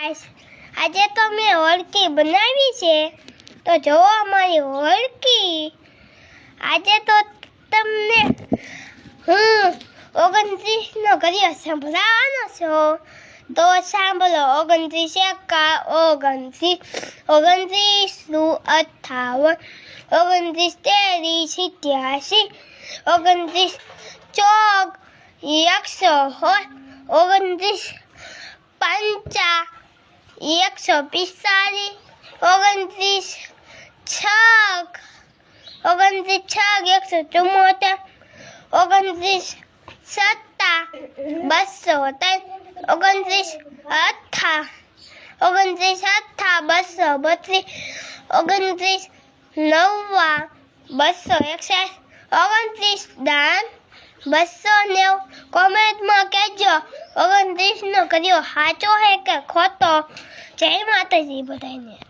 આજે તો મેં હોળકી બનાવી છે તો જોવો અમારી હોળકી। આજે તો તમને હું 29નો ઘડિયો સંભળાવવાનો છું તો સાંભળો। 29 એકા 29, 29 દુ 58, 29 તેરી 87, 29 ચોક 100, 29 પંચા 145, 29 છક 174, 29 સત્તા 203, 29 અઠ્ઠા 232, 29 નવ્વા 261, 29 દાન 290। કોમેન્ટમાં કહેજો 29નો ઘડિયો સાચો છે કે ખોટો। જય માતાજી બધાને।